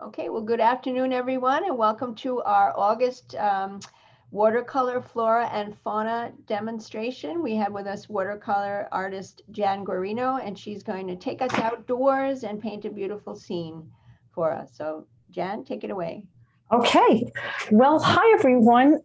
Okay, well, good afternoon, everyone, and welcome to our August watercolor flora and fauna demonstration. We have with us watercolor artist Jan Guarino, and she's going to take us outdoors and paint a beautiful scene for us. So, Jan, take it away. Okay. Well, hi, everyone.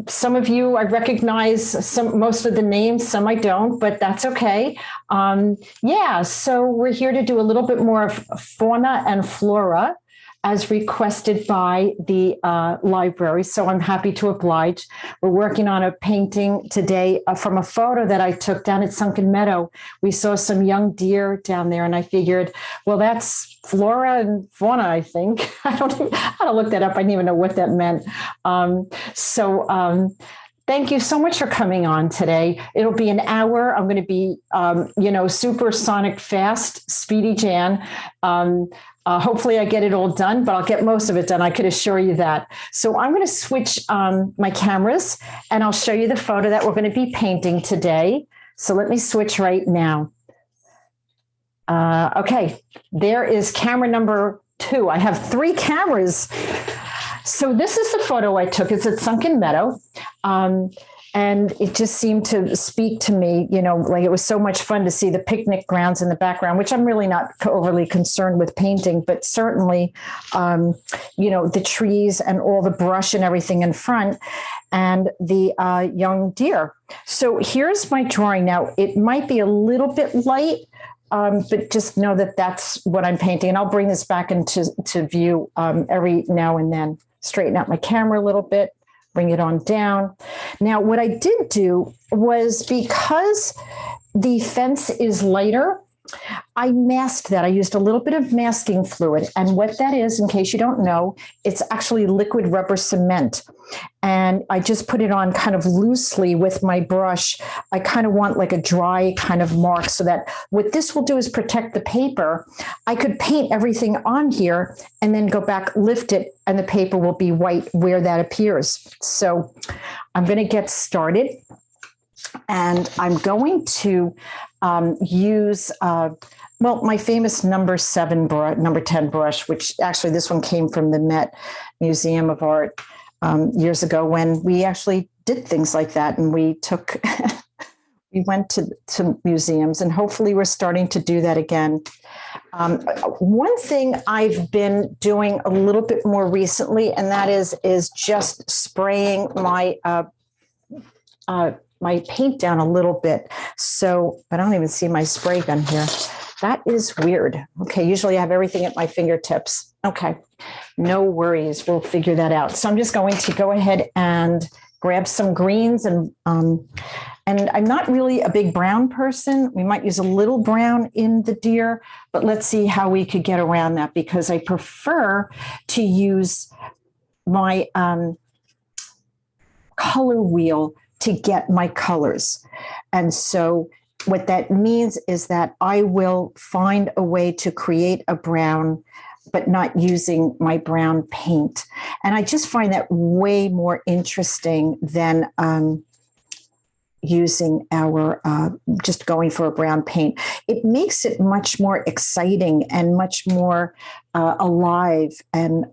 Some of you I recognize most of the names, some I don't, but that's okay. So we're here to do a little bit more of fauna and flora as requested by the library. So I'm happy to oblige. We're working on a painting today from a photo that I took down at Sunken Meadow. We saw some young deer down there, and I figured, well, that's flora and fauna, I think. I had to look that up. I didn't even know what that meant. Thank you so much for coming on today. It'll be an hour. I'm going to be, supersonic fast, speedy Jan. Hopefully I get it all done, but I'll get most of it done. I could assure you that. So I'm going to switch my cameras and I'll show you the photo that we're going to be painting today. So let me switch right now. Okay, there is camera number 2. I have 3 cameras. So this is the photo I took. It's at Sunken Meadow. And it just seemed to speak to me, like it was so much fun to see the picnic grounds in the background, which I'm really not overly concerned with painting, but certainly, the trees and all the brush and everything in front and the young deer. So here's my drawing. Now, it might be a little bit light, but just know that that's what I'm painting. And I'll bring this back into view every now and then. Straighten out my camera a little bit. Bring it on down. Now, what I did do was, because the fence is lighter, I masked that. I used a little bit of masking fluid. And what that is, in case you don't know, it's actually liquid rubber cement. And I just put it on kind of loosely with my brush. I kind of want like a dry kind of mark, so that what this will do is protect the paper. I could paint everything on here and then go back, lift it, and the paper will be white where that appears. So I'm going to get started. And I'm going to use, my famous number 10 brush, which actually this one came from the Met Museum of Art years ago, when we actually did things like that. And we went to museums, and hopefully we're starting to do that again. One thing I've been doing a little bit more recently, and that is just spraying my paint down a little bit. So, but I don't even see my spray gun here. That is weird. Okay, usually I have everything at my fingertips. Okay, no worries. We'll figure that out. So I'm just going to go ahead and grab some greens, and I'm not really a big brown person. We might use a little brown in the deer, but let's see how we could get around that, because I prefer to use my color wheel to get my colors. And so what that means is that I will find a way to create a brown, but not using my brown paint. And I just find that way more interesting than using our, just going for a brown paint. It makes it much more exciting and much more alive and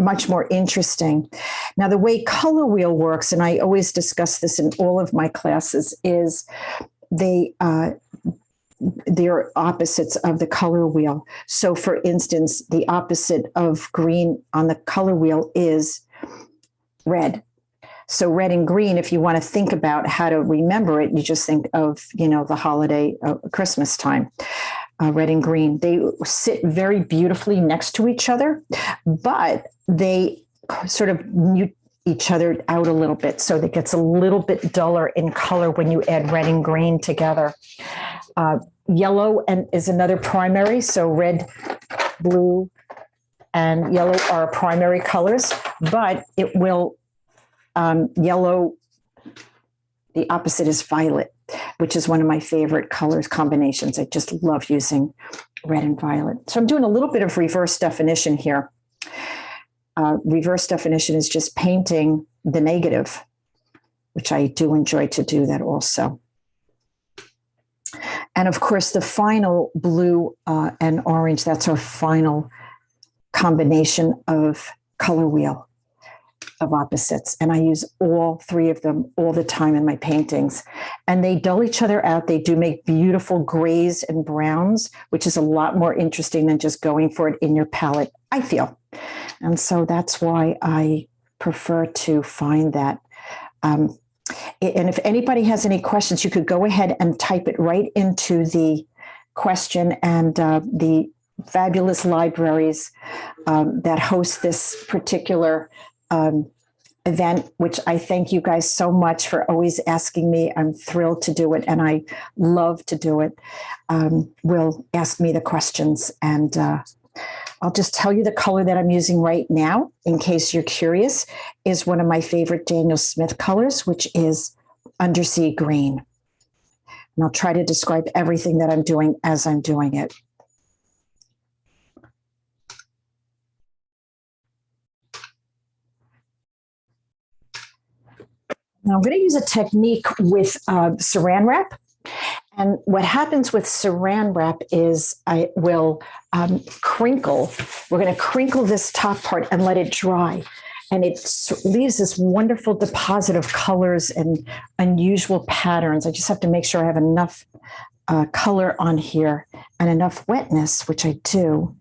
much more interesting. Now, the way color wheel works, and I always discuss this in all of my classes, is they're opposites of the color wheel. So for instance, the opposite of green on the color wheel is red. So red and green, if you want to think about how to remember it, you just think of, the holiday, Christmas time, red and green. They sit very beautifully next to each other, but they sort of mute each other out a little bit. So it gets a little bit duller in color when you add red and green together. Yellow is another primary. So red, blue, and yellow are primary colors, but it will yellow, the opposite is violet, which is one of my favorite colors combinations. I just love using red and violet. So I'm doing a little bit of reverse definition here. Reverse definition is just painting the negative, which I do enjoy to do that also. And of course, the final blue and orange, that's our final combination of color wheel of opposites. And I use all three of them all the time in my paintings. And they dull each other out. They do make beautiful grays and browns, which is a lot more interesting than just going for it in your palette, I feel. And so that's why I prefer to find that. And if anybody has any questions, you could go ahead and type it right into the question, and the fabulous libraries that host this particular event, which I thank you guys so much for always asking me. I'm thrilled to do it, and I love to do it. Will ask me the questions, and I'll just tell you the color that I'm using right now, in case you're curious, is one of my favorite Daniel Smith colors, which is undersea green. And I'll try to describe everything that I'm doing as I'm doing it. Now I'm going to use a technique with saran wrap. And what happens with saran wrap is I will crinkle. We're going to crinkle this top part and let it dry. And it leaves this wonderful deposit of colors and unusual patterns. I just have to make sure I have enough color on here and enough wetness, which I do.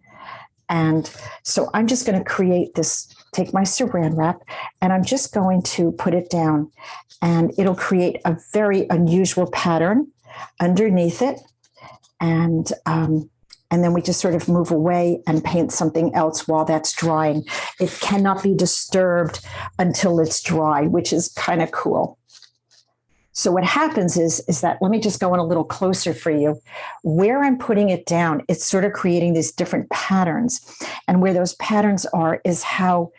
And so I'm just going to create this, take my saran wrap, and I'm just going to put it down, and it'll create a very unusual pattern underneath it. And then we just sort of move away and paint something else while that's drying. It cannot be disturbed until it's dry, which is kind of cool. So what happens is that, let me just go in a little closer for you. Where I'm putting it down, it's sort of creating these different patterns. And where those patterns are is how,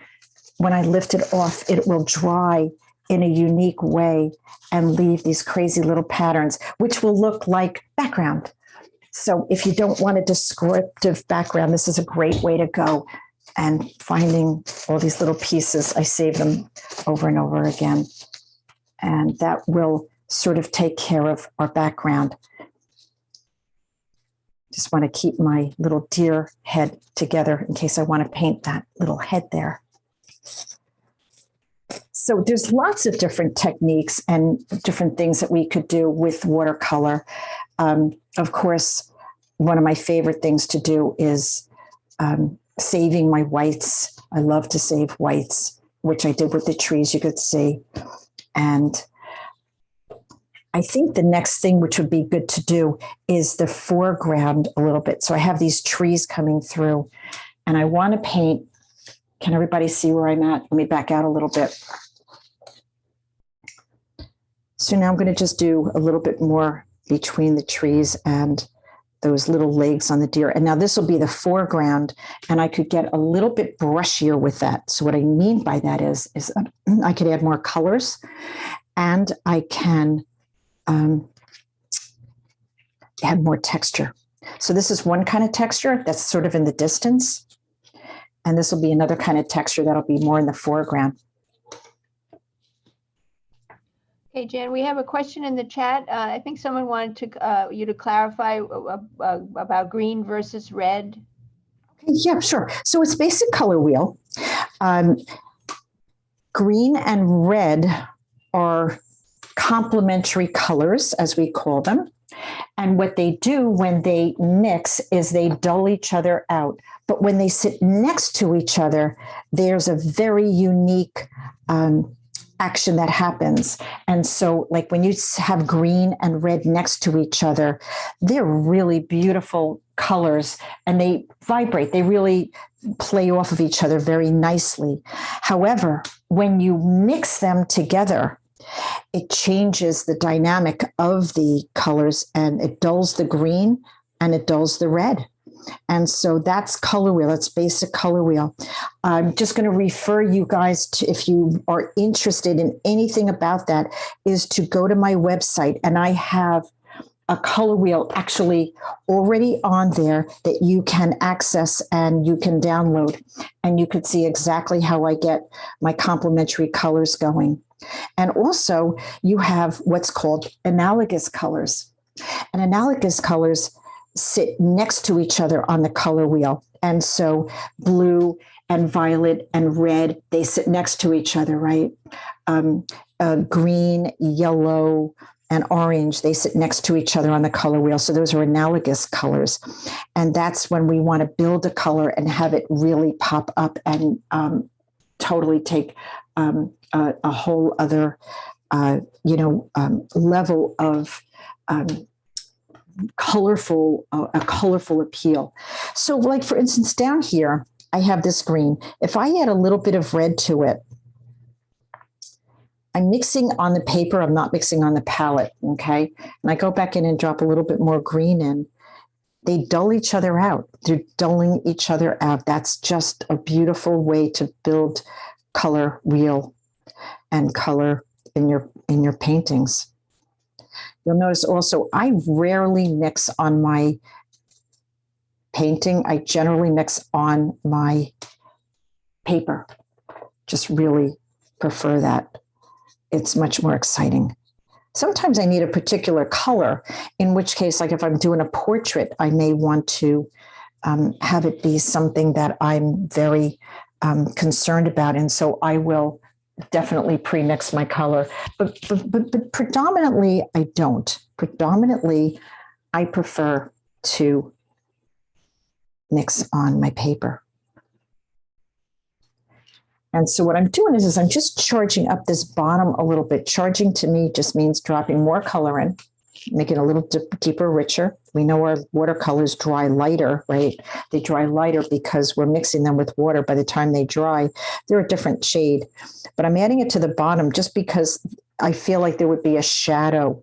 when I lift it off, it will dry in a unique way and leave these crazy little patterns, which will look like background. So if you don't want a descriptive background, this is a great way to go. And finding all these little pieces, I save them over and over again. And that will sort of take care of our background. Just want to keep my little deer head together in case I want to paint that little head there. So there's lots of different techniques and different things that we could do with watercolor. Of course, one of my favorite things to do is saving my whites. I love to save whites, which I did with the trees, you could see. And I think the next thing which would be good to do is the foreground a little bit. So I have these trees coming through, and I want to paint. Can everybody see where I'm at? Let me back out a little bit. So now I'm going to just do a little bit more between the trees and those little legs on the deer. And now this will be the foreground, and I could get a little bit brushier with that. So what I mean by that is I could add more colors, and I can add more texture. So this is one kind of texture that's sort of in the distance, and this will be another kind of texture that'll be more in the foreground. Okay, Jan, we have a question in the chat. I think someone wanted to you to clarify about green versus red. Okay, yeah, sure. So it's basic color wheel. Green and red are complementary colors, as we call them. And what they do when they mix is they dull each other out. But when they sit next to each other, there's a very unique action that happens. And so like when you have green and red next to each other, they're really beautiful colors, and they vibrate. They really play off of each other very nicely. However, when you mix them together, it changes the dynamic of the colors, and it dulls the green and it dulls the red. And so that's color wheel. That's basic color wheel. I'm just going to refer you guys to, if you are interested in anything about that, is to go to my website, and I have a color wheel actually already on there that you can access and you can download, and you could see exactly how I get my complementary colors going. And also you have what's called analogous colors, and analogous colors sit next to each other on the color wheel. And so blue and violet and red, they sit next to each other, right? Green, yellow, and orange, they sit next to each other on the color wheel. So those are analogous colors. And that's when we want to build a color and have it really pop up and totally take a whole other, level of a colorful appeal. So like, for instance, down here, I have this green. If I add a little bit of red to it, I'm mixing on the paper. I'm not mixing on the palette. Okay. And I go back in and drop a little bit more green in. They dull each other out. They're dulling each other out. That's just a beautiful way to build color wheel and color in your paintings. You'll notice also, I rarely mix on my painting. I generally mix on my paper. Just really prefer that. It's much more exciting. Sometimes I need a particular color, in which case, like if I'm doing a portrait, I may want to have it be something that I'm very concerned about. And so I will definitely pre-mix my color, but predominantly I don't. Predominantly, I prefer to mix on my paper. And so what I'm doing is I'm just charging up this bottom a little bit. Charging to me just means dropping more color in, making it a little deeper, richer. We know our watercolors dry lighter, right? They dry lighter because we're mixing them with water. By the time they dry, they're a different shade. But I'm adding it to the bottom just because I feel like there would be a shadow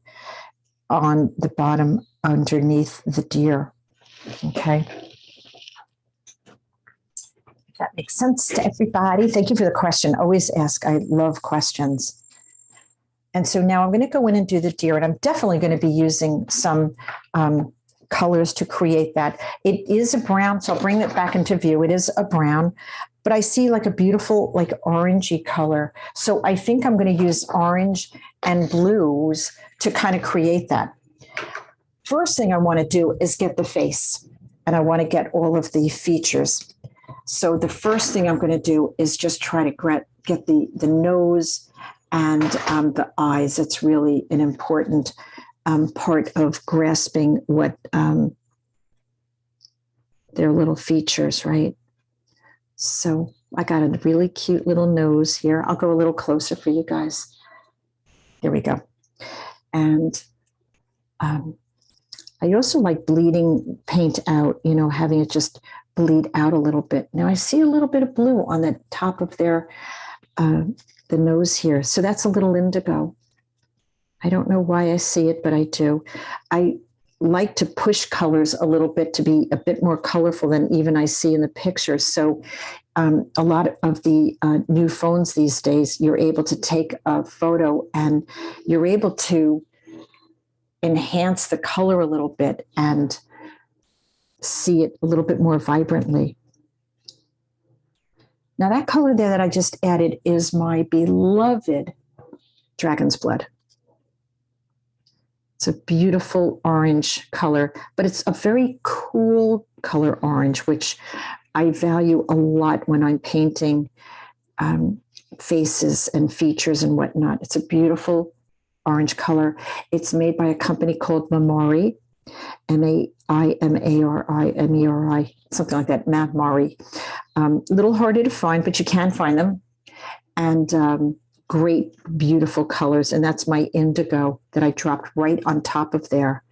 on the bottom underneath the deer. Okay. That makes sense to everybody. Thank you for the question. Always ask. I love questions. And so now I'm going to go in and do the deer, and I'm definitely going to be using some colors to create that. It is a brown, so I'll bring it back into view. It is a brown, but I see like a beautiful, like orangey color. So I think I'm going to use orange and blues to kind of create that. First thing I want to do is get the face, and I want to get all of the features. So the first thing I'm going to do is just try to get the nose and the eyes. It's really an important part of grasping what their little features, right? So I got a really cute little nose here. I'll go a little closer for you guys. There we go. And I also like bleeding paint out, having it just bleed out a little bit. Now I see a little bit of blue on the top of their, the nose here. So that's a little indigo. I don't know why I see it, but I do. I like to push colors a little bit to be a bit more colorful than even I see in the picture. So a lot of the new phones these days, you're able to take a photo and you're able to enhance the color a little bit and see it a little bit more vibrantly. Now that color there that I just added is my beloved dragon's blood. It's a beautiful orange color, but it's a very cool color orange, which I value a lot when I'm painting faces and features and whatnot. It's a beautiful orange color. It's made by a company called Mamori, Maimari, something like that, Mamari. Little harder to find, but you can find them. And great, beautiful colors. And that's my indigo that I dropped right on top of there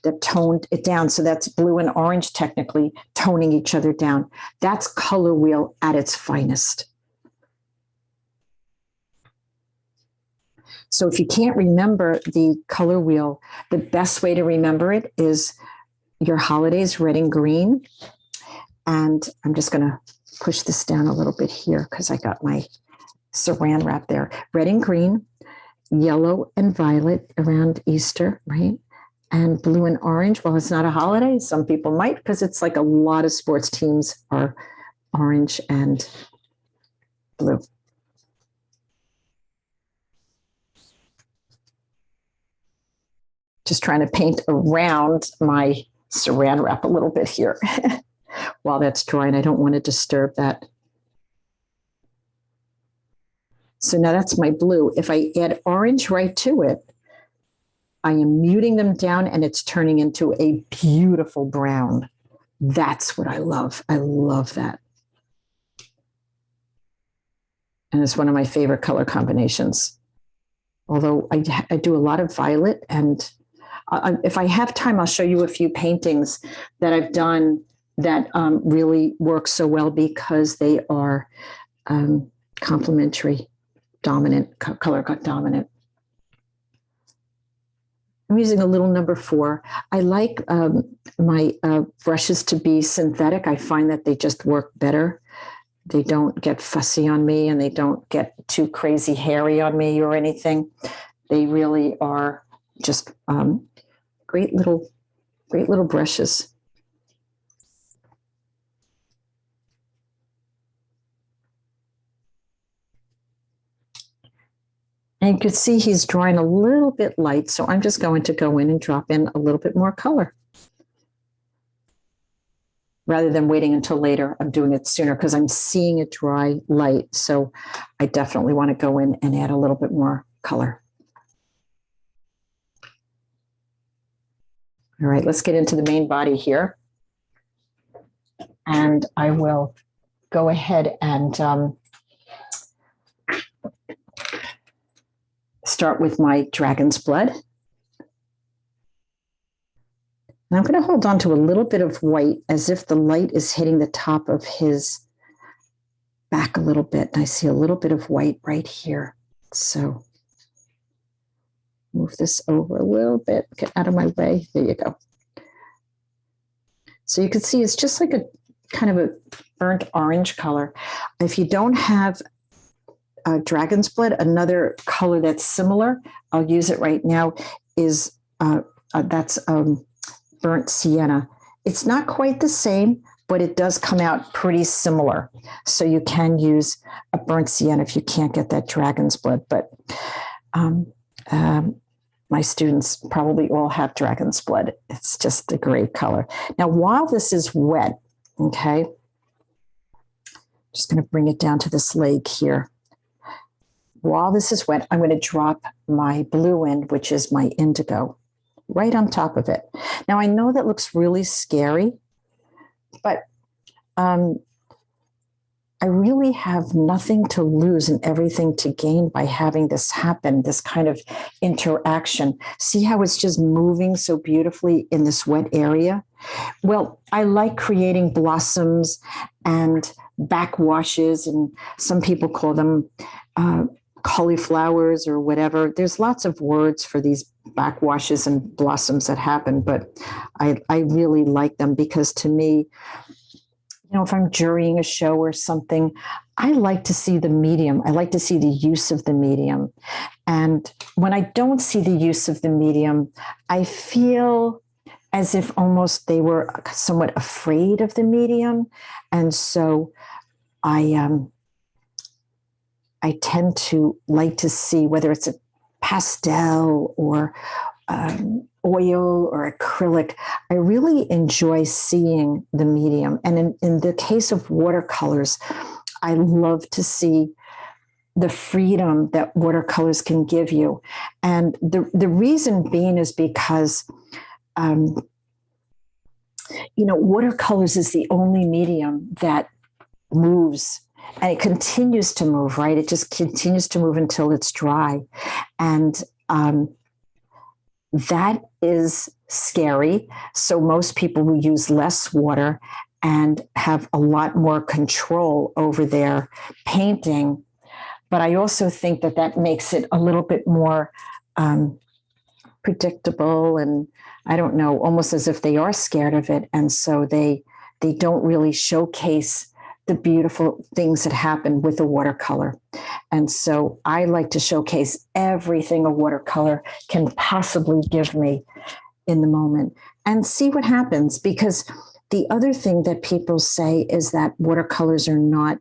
that toned it down. So that's blue and orange, technically toning each other down. That's color wheel at its finest. So if you can't remember the color wheel, the best way to remember it is your holidays, red and green. And I'm just going to push this down a little bit here because I got my saran wrap there. Red and green, yellow and violet around Easter, right? And blue and orange. Well, it's not a holiday. Some people might, because it's like a lot of sports teams are orange and blue. Just trying to paint around my saran wrap a little bit here. while that's drying. I don't want to disturb that. So now that's my blue. If I add orange right to it, I am muting them down and it's turning into a beautiful brown. That's what I love. I love that. And it's one of my favorite color combinations. Although I do a lot of violet, and if I have time, I'll show you a few paintings that I've done that really work so well because they are complementary, dominant, color dominant. I'm using a little number 4. I like my brushes to be synthetic. I find that they just work better. They don't get fussy on me and they don't get too crazy hairy on me or anything. They really are just great little brushes. And you can see he's drawing a little bit light, so I'm just going to go in and drop in a little bit more color. Rather than waiting until later, I'm doing it sooner because I'm seeing it dry light. So I definitely want to go in and add a little bit more color. All right, let's get into the main body here. And I will go ahead and start with my dragon's blood. And I'm going to hold on to a little bit of white as if the light is hitting the top of his back a little bit. And I see a little bit of white right here. So move this over a little bit, get out of my way. There you go. So you can see it's just like a kind of a burnt orange color. If you don't have dragon's blood, another color that's similar, I'll use it right now, is that's burnt sienna. It's not quite the same, but it does come out pretty similar. So you can use a burnt sienna if you can't get that dragon's blood. But my students probably all have dragon's blood. It's just a great color. Now, while this is wet, okay, just going to bring it down to this leg here. While this is wet, I'm going to drop my blue in, which is my indigo, right on top of it. Now, I know that looks really scary, but I really have nothing to lose and everything to gain by having this happen, this kind of interaction. See how it's just moving so beautifully in this wet area? Well, I like creating blossoms and backwashes, and some people call them cauliflowers or whatever. There's lots of words for these backwashes and blossoms that happen, but I really like them because to me, you know, if I'm jurying a show or something, I like to see the medium. I like to see the use of the medium. And when I don't see the use of the medium, I feel as if almost they were somewhat afraid of the medium. And so I tend to like to see whether it's a pastel or oil or acrylic. I really enjoy seeing the medium. And in the case of watercolors, I love to see the freedom that watercolors can give you. And the reason being is because, you know, watercolors is the only medium that moves. And it continues to move, right? It just continues to move until it's dry. And that is scary. So most people will use less water and have a lot more control over their painting. But I also think that that makes it a little bit more predictable, and I don't know, almost as if they are scared of it. And so they don't really showcase the beautiful things that happen with a watercolor. And so I like to showcase everything a watercolor can possibly give me in the moment and see what happens. Because the other thing that people say is that watercolors are not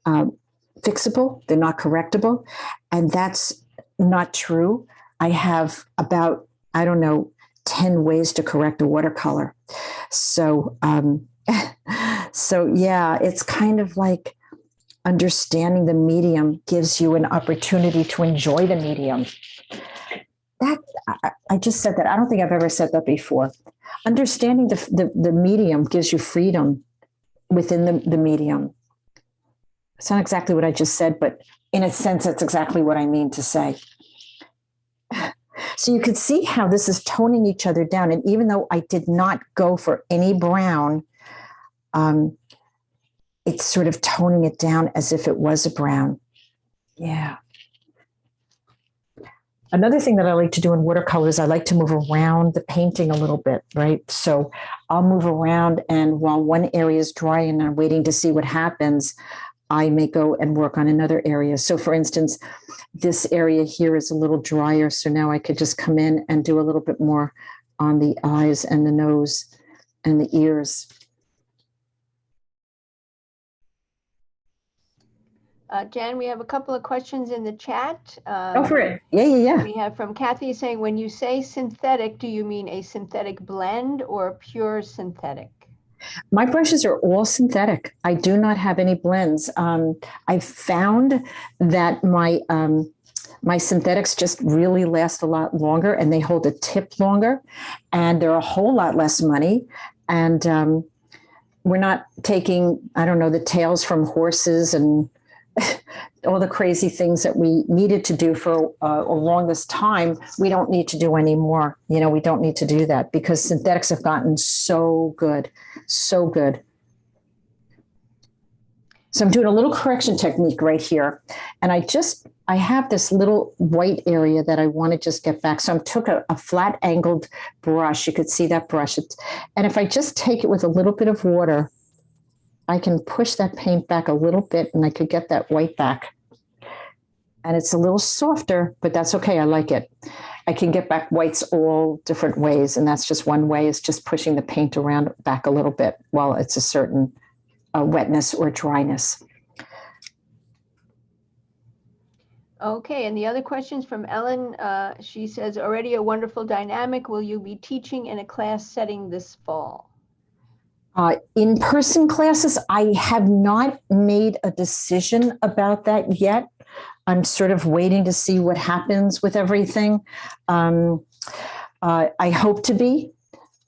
fixable, they're not correctable. And that's not true. I have about, 10 ways to correct a watercolor. So So yeah, it's kind of like understanding the medium gives you an opportunity to enjoy the medium. That I just said that. I don't think I've ever said that before. Understanding the medium gives you freedom within the medium. It's not exactly what I just said, but in a sense, that's exactly what I mean to say. So you could see how this is toning each other down. And even though I did not go for any brown, it's sort of toning it down as if it was a brown. Yeah. Another thing that I like to do in watercolors, I like to move around the painting a little bit, right? So I'll move around, and while one area is dry and I'm waiting to see what happens, I may go and work on another area. So for instance, this area here is a little drier. So now I could just come in and do a little bit more on the eyes and the nose and the ears. Jan, we have a couple of questions in the chat. Go for it. Yeah. We have from Kathy saying, when you say synthetic, do you mean a synthetic blend or pure synthetic? My brushes are all synthetic. I do not have any blends. I've found that my synthetics just really last a lot longer, and they hold a tip longer, and they're a whole lot less money. And we're not taking, I don't know, the tails from horses and all the crazy things that we needed to do for a longest time. We don't need to do anymore. You know, we don't need to do that because synthetics have gotten so good, so good. So I'm doing a little correction technique right here. And I have this little white area that I want to just get back. So I took a flat angled brush. You could see that brush. And if I just take it with a little bit of water, I can push that paint back a little bit and I could get that white back. And it's a little softer, but that's okay. I like it. I can get back whites all different ways. And that's just one way, is just pushing the paint around back a little bit while it's a certain wetness or dryness. Okay, and the other questions from Ellen. She says, already a wonderful dynamic. Will you be teaching in a class setting this fall? In-person classes, I have not made a decision about that yet. I'm sort of waiting to see what happens with everything. I hope to be.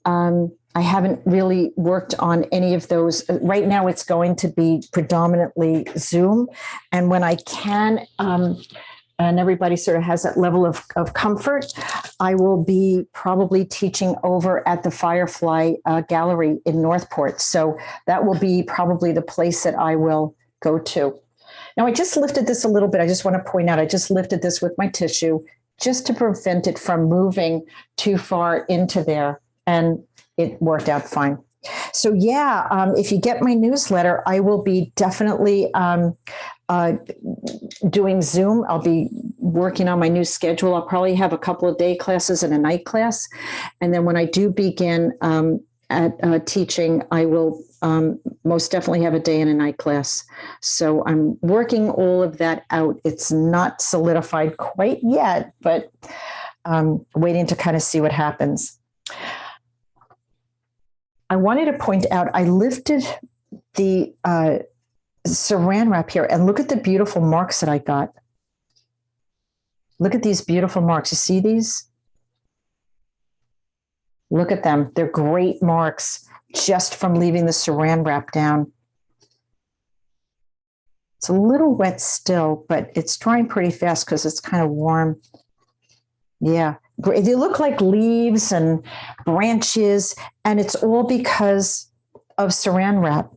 I haven't really worked on any of those. Right now, it's going to be predominantly Zoom. And when I can, and everybody sort of has that level of comfort, I will be probably teaching over at the Firefly Gallery in Northport. So that will be probably the place that I will go to. Now, I just lifted this a little bit. I just want to point out, I just lifted this with my tissue just to prevent it from moving too far into there. And it worked out fine. So yeah, if you get my newsletter, I will be definitely doing Zoom. I'll be working on my new schedule. I'll probably have a couple of day classes and a night class. And then when I do begin at teaching, I will most definitely have a day and a night class. So I'm working all of that out. It's not solidified quite yet, but waiting to kind of see what happens. I wanted to point out, I lifted the saran wrap here, and look at the beautiful marks that I got. Look at these beautiful marks. You see these? Look at them. They're great marks just from leaving the saran wrap down. It's a little wet still, but it's drying pretty fast because it's kind of warm. Yeah. They look like leaves and branches, and it's all because of saran wrap.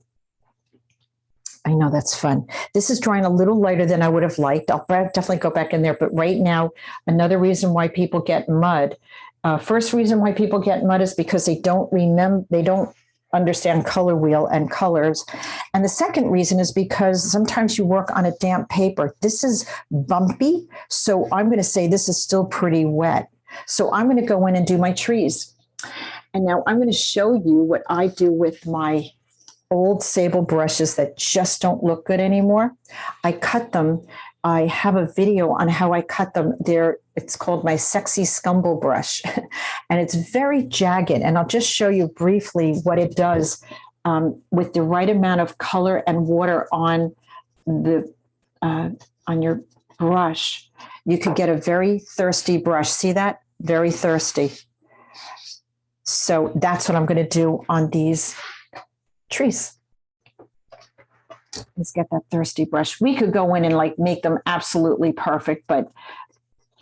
I know, that's fun. This is drying a little lighter than I would have liked. I'll definitely go back in there. But right now, another reason why people get mud. First reason why people get mud is because they don't understand color wheel and colors. And the second reason is because sometimes you work on a damp paper. This is bumpy. So I'm going to say this is still pretty wet. So I'm going to go in and do my trees. And now I'm going to show you what I do with my old sable brushes that just don't look good anymore. I cut them. I have a video on how I cut them. It's called my Sexy Scumble brush. And it's very jagged. And I'll just show you briefly what it does with the right amount of color and water on your brush, you could get a very thirsty brush. See that? Very thirsty. So that's what I'm going to do on these trees. Let's get that thirsty brush. We could go in and like make them absolutely perfect, but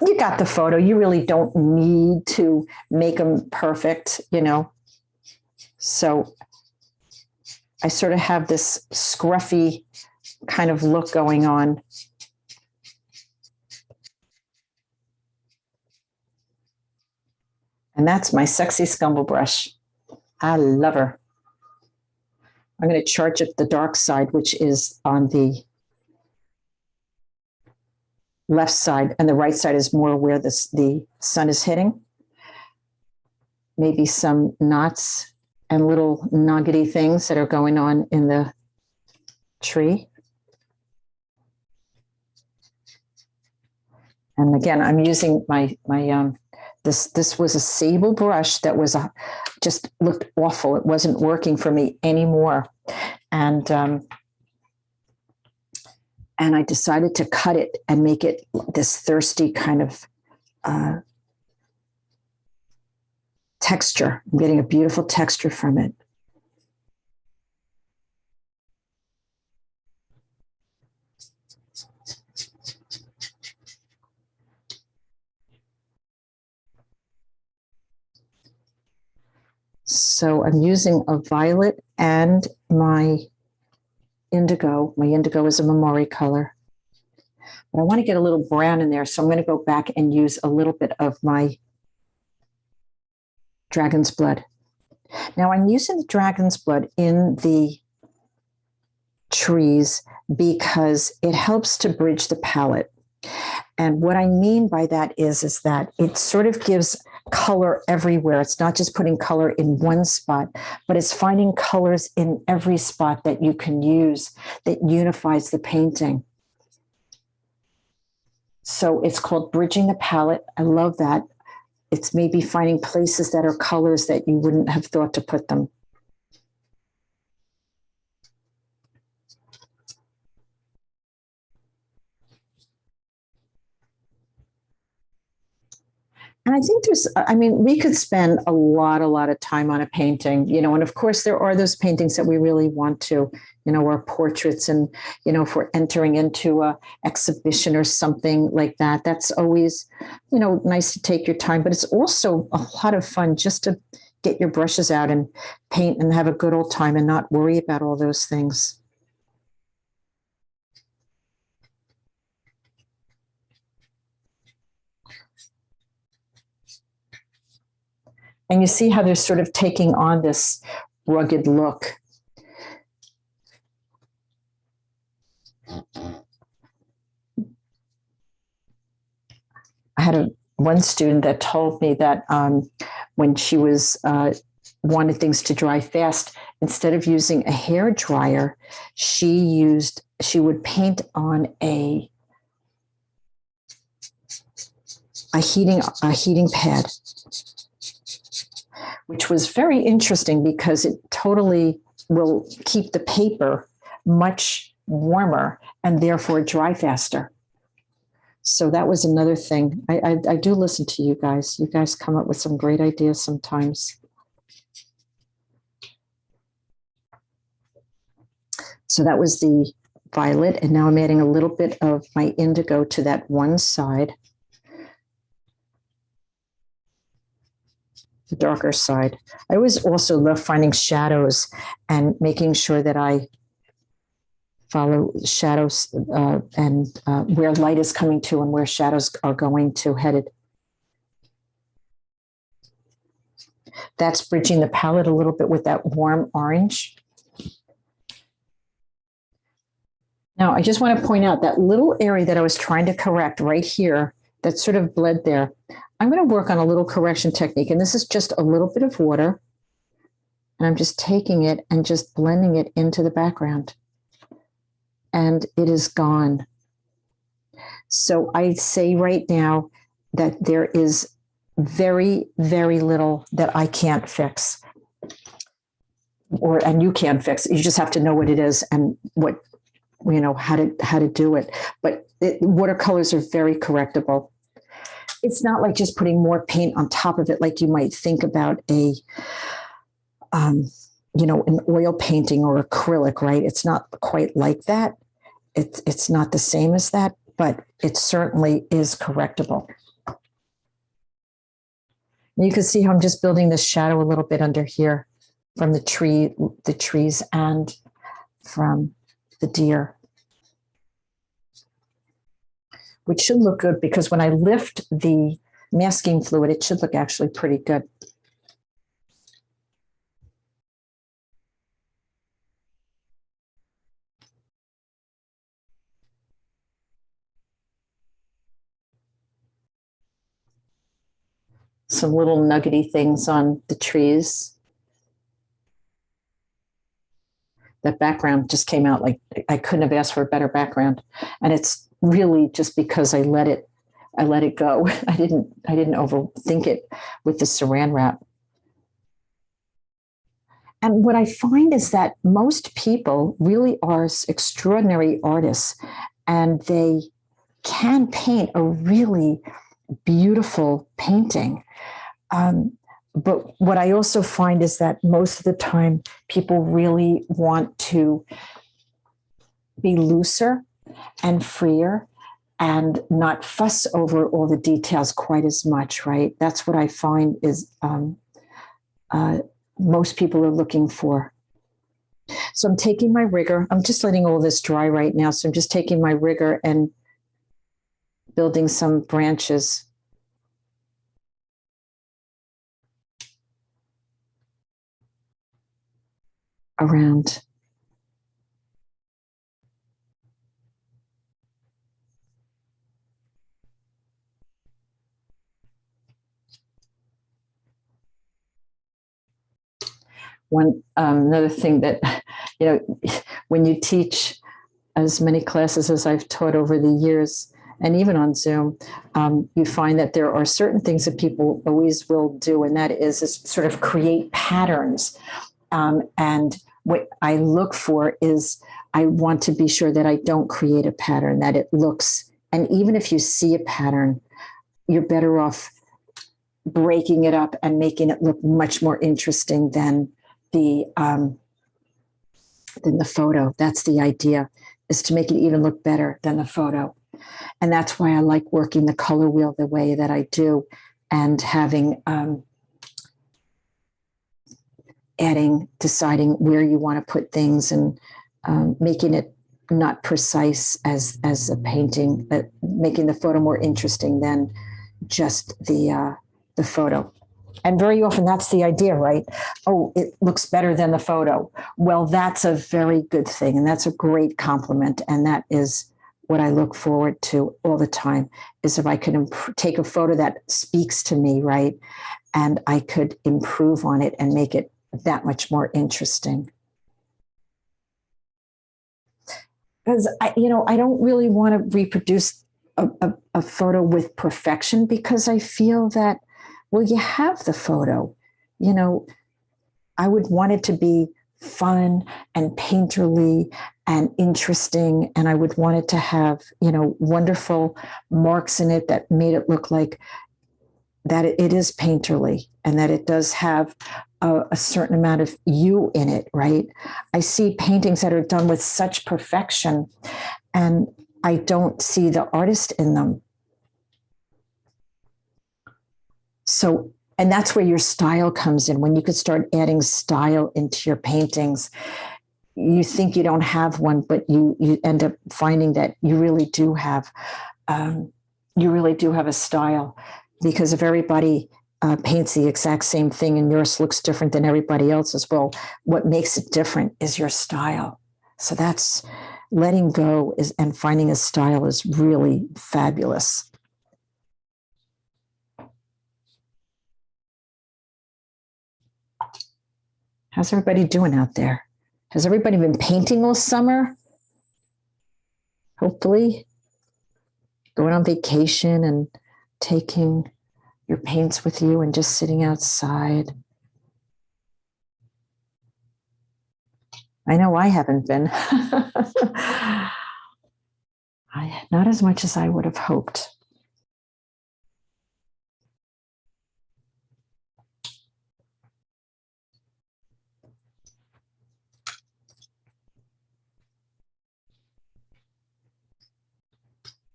you got the photo. You really don't need to make them perfect, you know. So I sort of have this scruffy kind of look going on. And that's my sexy scumble brush. I love her. I'm going to charge it the dark side, which is on the left side, and the right side is more where the sun is hitting. Maybe some knots and little nuggety things that are going on in the tree. And again, I'm using my this was a sable brush that was just looked awful. It wasn't working for me anymore. And I decided to cut it and make it this thirsty kind of texture. I'm getting a beautiful texture from it. So I'm using a violet and my indigo. My indigo is a Memori color. But I want to get a little brown in there, so I'm going to go back and use a little bit of my dragon's blood. Now I'm using the dragon's blood in the trees because it helps to bridge the palette. And what I mean by that is that it sort of gives color everywhere. It's not just putting color in one spot, but it's finding colors in every spot that you can use that unifies the painting. So it's called bridging the palette. I love that. It's maybe finding places that are colors that you wouldn't have thought to put them. And I think we could spend a lot of time on a painting, you know, and of course there are those paintings that we really want to, you know, or portraits, and, you know, if we're entering into a exhibition or something like that, that's always, you know, nice to take your time, but it's also a lot of fun just to get your brushes out and paint and have a good old time and not worry about all those things. And you see how they're sort of taking on this rugged look. I had one student that told me that when she was wanted things to dry fast, instead of using a hair dryer, she would paint on a heating pad, which was very interesting because it totally will keep the paper much warmer and therefore dry faster. So that was another thing. I do listen to you guys. You guys come up with some great ideas sometimes. So that was the violet, and now I'm adding a little bit of my indigo to that one side. The darker side. I always also love finding shadows and making sure that I follow shadows and where light is coming to and where shadows are going to headed. That's bridging the palette a little bit with that warm orange. Now, I just want to point out that little area that I was trying to correct right here, that sort of bled there. I'm going to work on a little correction technique, and this is just a little bit of water, and I'm just taking it and just blending it into the background, and it is gone. So I say right now that there is very, very little that I can't fix. and you can fix it. You just have to know what it is and how to do it. But watercolors are very correctable. It's not like just putting more paint on top of it, like you might think about an oil painting or acrylic, right? It's not quite like that. It's not the same as that, but it certainly is correctable. And you can see how I'm just building this shadow a little bit under here from the trees and from the deer, which should look good because when I lift the masking fluid, it should look actually pretty good. Some little nuggety things on the trees. That background just came out like I couldn't have asked for a better background. And it's really just because I let it go. I didn't overthink it with the saran wrap. And what I find is that most people really are extraordinary artists, and they can paint a really beautiful painting. But what I also find is that most of the time people really want to be looser and freer and not fuss over all the details quite as much, right? That's what I find is most people are looking for. So I'm taking my rigger. I'm just letting all this dry right now. So I'm just taking my rigger and building some branches. Around. Another thing that, when you teach as many classes as I've taught over the years, and even on Zoom, you find that there are certain things that people always will do, and that is sort of create patterns. And what I look for is I want to be sure that I don't create a pattern, that it looks, and even if you see a pattern, you're better off breaking it up and making it look much more interesting than the photo. That's the idea, is to make it even look better than the photo. And that's why I like working the color wheel the way that I do, and having deciding where you want to put things, and making it not precise as a painting, but making the photo more interesting than just the photo. And very often that's the idea, right? Oh, it looks better than the photo. Well, that's a very good thing, and that's a great compliment. And that is what I look forward to all the time, is if I could take a photo that speaks to me, right? And I could improve on it and make it that much more interesting. Because I don't really want to reproduce a photo with perfection, because I feel that, well, you have the photo, I would want it to be fun and painterly and interesting. And I would want it to have, wonderful marks in it that made it look like that it is painterly, and that it does have a certain amount of you in it, right? I see paintings that are done with such perfection, and I don't see the artist in them. So, and that's where your style comes in. When you could start adding style into your paintings, you think you don't have one, but you end up finding that you really do have a style. Because if everybody paints the exact same thing and yours looks different than everybody else's, well, what makes it different is your style. So that's letting go and finding a style is really fabulous. How's everybody doing out there? Has everybody been painting all summer? Hopefully going on vacation and taking your paints with you and just sitting outside. I know I haven't been. Not as much as I would have hoped.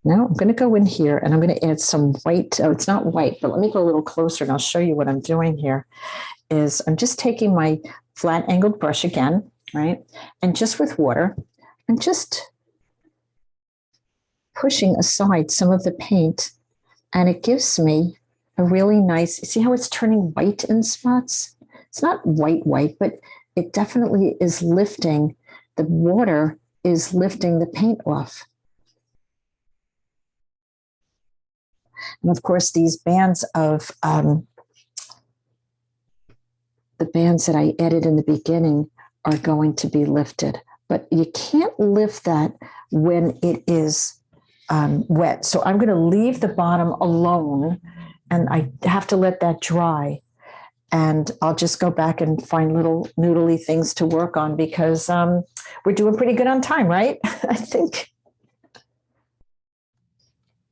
Now I'm going to go in here and I'm going to add some white. Oh, it's not white, but let me go a little closer and I'll show you what I'm doing here. Is I'm just taking my flat angled brush again, right? And just with water, I'm just pushing aside some of the paint, and it gives me a really nice, see how it's turning white in spots? It's not white, but it definitely is lifting, the water is lifting the paint off. And of course, these bands of the bands that I added in the beginning are going to be lifted, but you can't lift that when it is wet. So I'm going to leave the bottom alone, and I have to let that dry. And I'll just go back and find little noodly things to work on because we're doing pretty good on time, right? I think.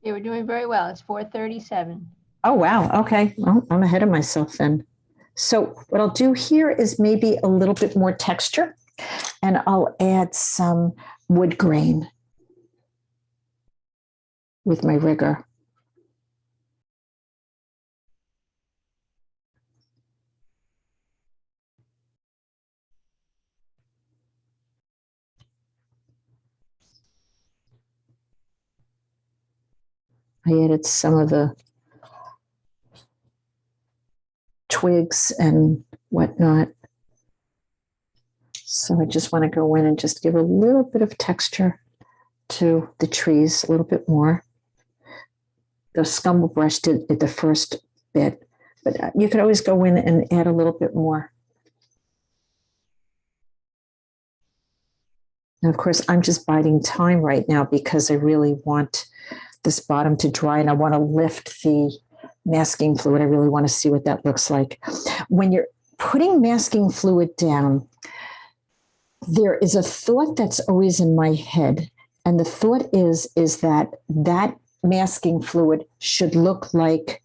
Yeah, we're doing very well. It's 4:37. Oh, wow. Okay. Well, I'm ahead of myself then. So what I'll do here is maybe a little bit more texture, and I'll add some wood grain with my rigger. I added some of the twigs and whatnot. So I just want to go in and just give a little bit of texture to the trees, a little bit more. The scumble brush did the first bit, but you could always go in and add a little bit more. And of course, I'm just biding time right now because I really want this bottom to dry and I want to lift the masking fluid. I really want to see what that looks like. When you're putting masking fluid down, there is a thought that's always in my head. And the thought is that masking fluid should look like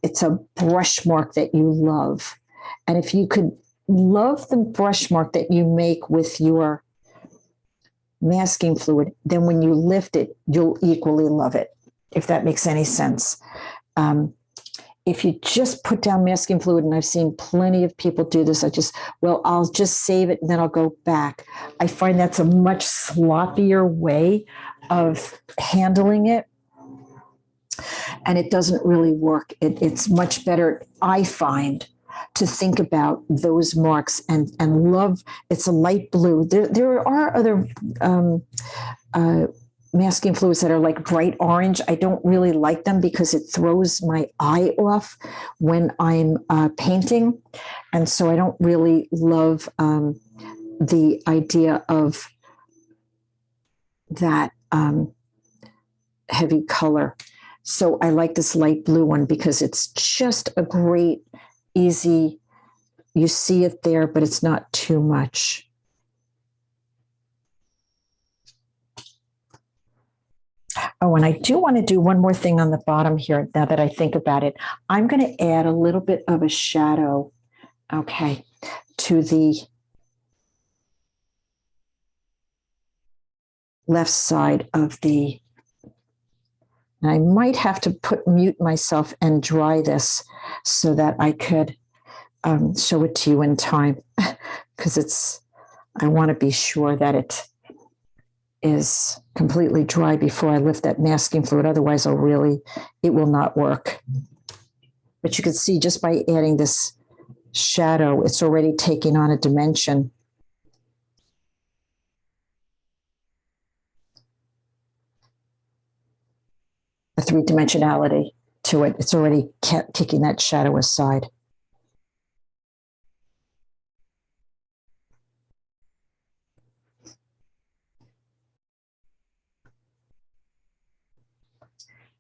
it's a brush mark that you love. And if you could love the brush mark that you make with your masking fluid, then when you lift it, you'll equally love it, if that makes any sense. If you just put down masking fluid, and I've seen plenty of people do this, I'll just save it and then I'll go back. I find that's a much sloppier way of handling it. And it doesn't really work. It's much better, I find, to think about those marks and love. It's a light blue. There are other masking fluids that are like bright orange. I don't really like them because it throws my eye off when I'm painting. And so I don't really love the idea of that heavy color. So I like this light blue one because it's just a great, easy, you see it there, but it's not too much. Oh, and I do want to do one more thing on the bottom here now that I think about it. I'm going to add a little bit of a shadow, okay, to the left side of the, and I might have to mute myself and dry this so that I could show it to you in time because I want to be sure that it is completely dry before I lift that masking fluid. Otherwise, it will not work. But you can see just by adding this shadow, it's already taking on a dimension. A three-dimensionality to it. It's already kicking that shadow aside.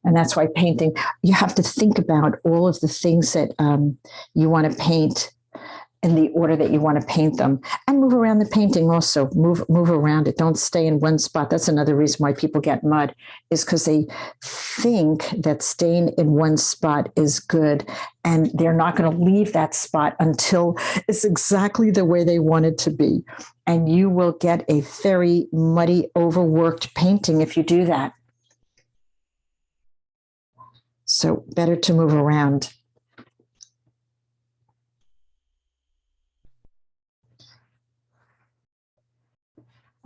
And that's why painting, you have to think about all of the things that you want to paint in the order that you want to paint them, and move around the painting also. Move around it. Don't stay in one spot. That's another reason why people get mud, is because they think that staying in one spot is good, and they're not going to leave that spot until it's exactly the way they want it to be. And you will get a very muddy, overworked painting if you do that. So better to move around.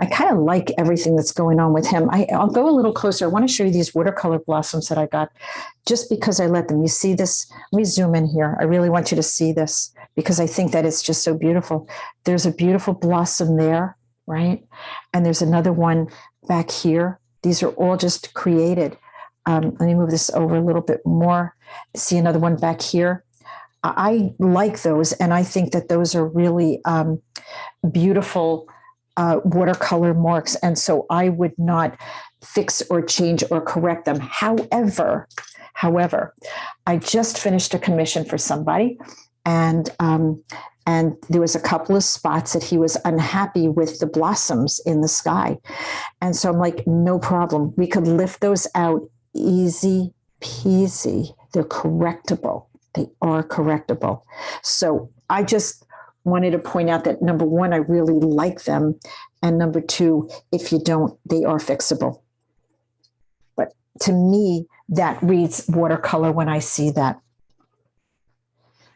I kind of like everything that's going on with him. I'll go a little closer. I want to show you these watercolor blossoms that I got just because I let them. You see this? Let me zoom in here. I really want you to see this because I think that it's just so beautiful. There's a beautiful blossom there, right? And there's another one back here. These are all just created. Let me move this over a little bit more. See another one back here. I like those, and I think that those are really beautiful watercolor marks, and so I would not fix or change or correct them. However, I just finished a commission for somebody, and there was a couple of spots that he was unhappy with the blossoms in the sky, and so I'm like, no problem. We could lift those out, easy peasy. They're correctable. They are correctable. So I just wanted to point out that, number one, I really like them. And number two, if you don't, they are fixable. But to me, that reads watercolor when I see that.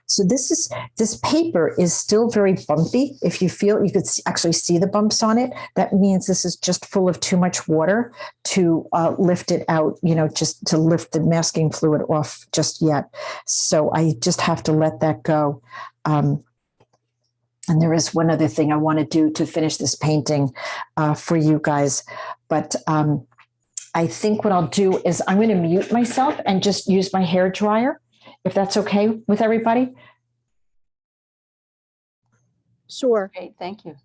So this paper is still very bumpy. If you feel, you could actually see the bumps on it. That means this is just full of too much water to lift it out, just to lift the masking fluid off just yet. So I just have to let that go. And there is one other thing I want to do to finish this painting for you guys. But I think what I'll do is I'm going to mute myself and just use my hair dryer, if that's okay with everybody. Sure. Great, thank you.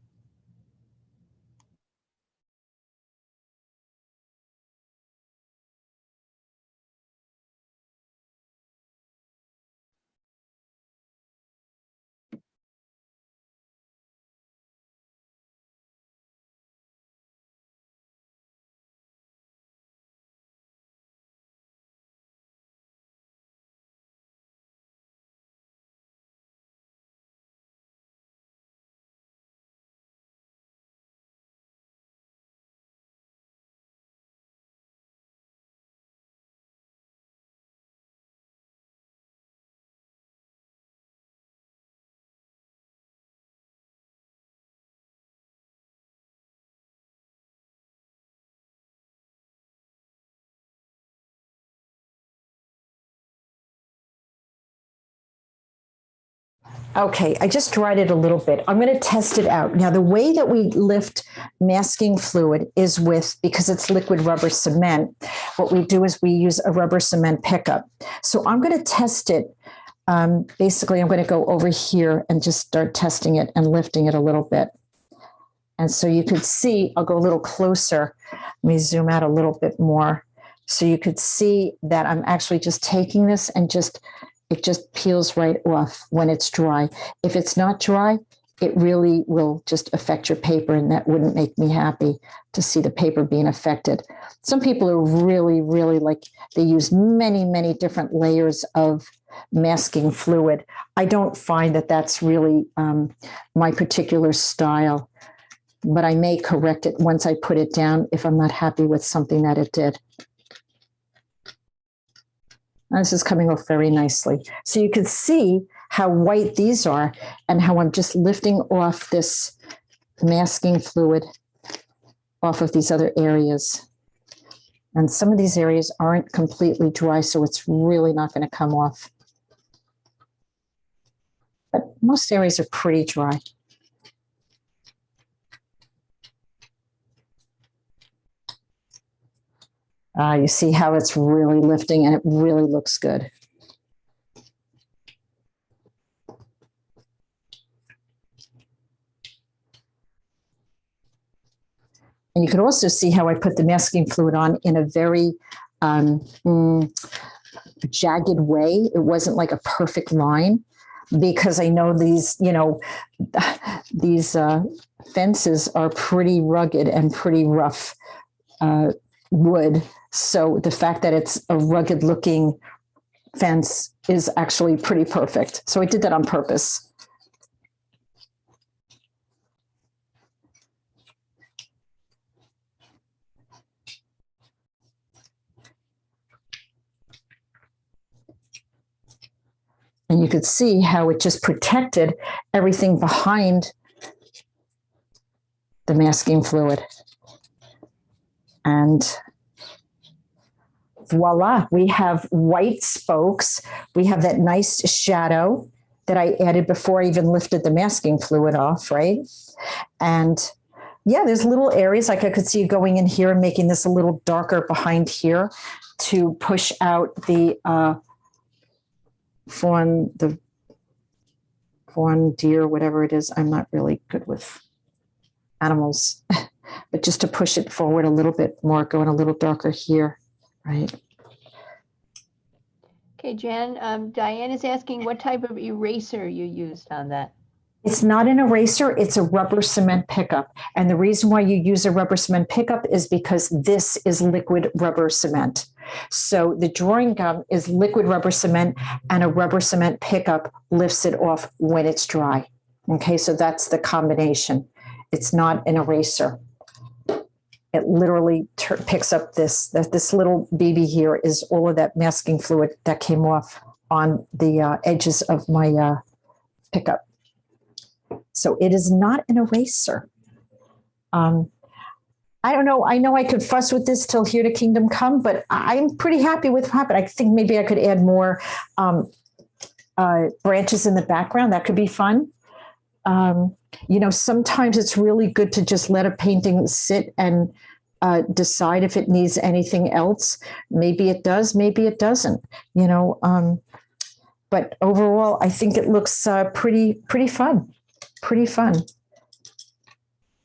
Okay, I just dried it a little bit. I'm going to test it out. Now, the way that we lift masking fluid is because it's liquid rubber cement, what we do is we use a rubber cement pickup. So I'm going to test it. Basically, I'm going to go over here and just start testing it and lifting it a little bit. And so you could see, I'll go a little closer. Let me zoom out a little bit more. So you could see that I'm actually just taking this and it just peels right off when it's dry. If it's not dry, it really will just affect your paper, and that wouldn't make me happy to see the paper being affected. Some people are really, really they use many, many different layers of masking fluid. I don't find that that's really my particular style, but I may correct it once I put it down if I'm not happy with something that it did. This is coming off very nicely. So you can see how white these are and how I'm just lifting off this masking fluid off of these other areas. And some of these areas aren't completely dry, so it's really not going to come off. But most areas are pretty dry. You see how it's really lifting, and it really looks good. And you can also see how I put the masking fluid on in a very jagged way. It wasn't like a perfect line. because I know these, these fences are pretty rugged and pretty rough wood. So the fact that it's a rugged looking fence is actually pretty perfect. So I did that on purpose. And you could see how it just protected everything behind the masking fluid. And voila, we have white spokes. We have that nice shadow that I added before I even lifted the masking fluid off, right? And yeah, there's little areas like I could see going in here and making this a little darker behind here to push out the fawn deer, whatever it is. I'm not really good with animals, but just to push it forward a little bit more, going a little darker here, right? Okay, Jan, Diane is asking what type of eraser you used on that. It's not an eraser, it's a rubber cement pickup. And the reason why you use a rubber cement pickup is because this is liquid rubber cement. So the drawing gum is liquid rubber cement, and a rubber cement pickup lifts it off when it's dry. Okay, so that's the combination. It's not an eraser. It literally picks up this little baby here is all of that masking fluid that came off on the edges of my pickup. So it is not an eraser. I don't know. I know I could fuss with this till Here to Kingdom Come, but I'm pretty happy with what happened. I think maybe I could add more branches in the background. That could be fun. Sometimes it's really good to just let a painting sit and decide if it needs anything else. Maybe it does, maybe it doesn't, but overall, I think it looks pretty fun. Pretty fun.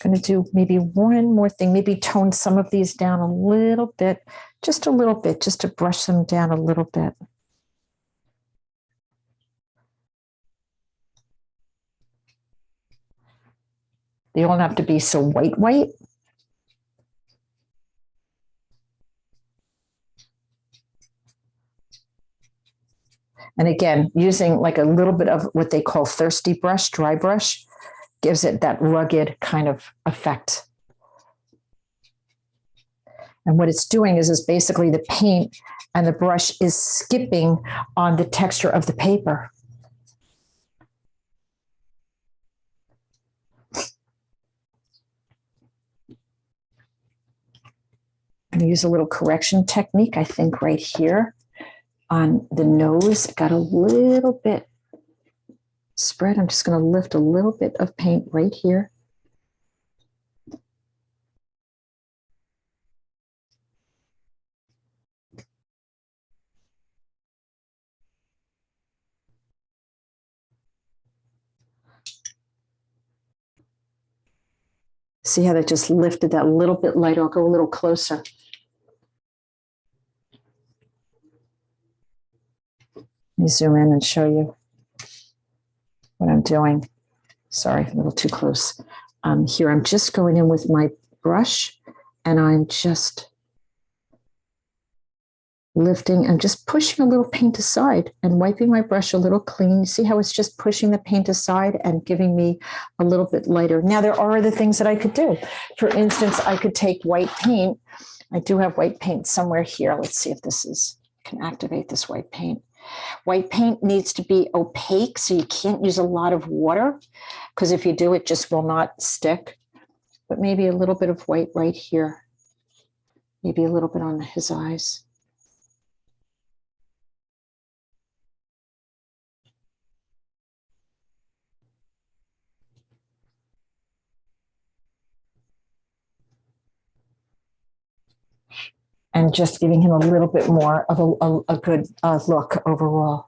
Going to do maybe one more thing, maybe tone some of these down a little bit, just to brush them down a little bit. They don't have to be so white. And again, using like a little bit of what they call thirsty brush, dry brush, gives it that rugged kind of effect. And what it's doing is basically the paint and the brush is skipping on the texture of the paper. I'm going to use a little correction technique, I think, right here on the nose. Got a little bit spread. I'm just going to lift a little bit of paint right here. See how that just lifted that little bit lighter? I'll go a little closer. Let me zoom in and show you what I'm doing. Sorry, a little too close. Here, I'm just going in with my brush and I'm just lifting and just pushing a little paint aside and wiping my brush a little clean. You see how it's just pushing the paint aside and giving me a little bit lighter. Now, there are other things that I could do. For instance, I could take white paint. I do have white paint somewhere here. Let's see if I can activate this white paint. White paint needs to be opaque, so you can't use a lot of water, because if you do, it just will not stick. But maybe a little bit of white right here. Maybe a little bit on his eyes. And just giving him a little bit more of a good look overall.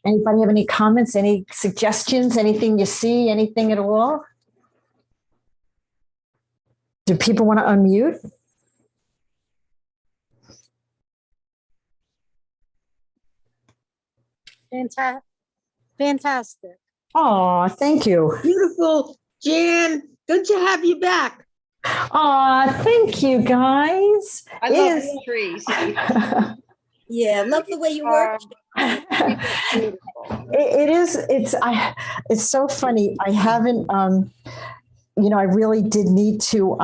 Anybody have any comments, any suggestions, anything you see, anything at all? Do people want to unmute? Fantastic. Oh, thank you. Beautiful. Jan, good to have you back. Oh, thank you, guys. I love the trees. Yeah, love the way you work. It is. It's so funny. I haven't. I really did need to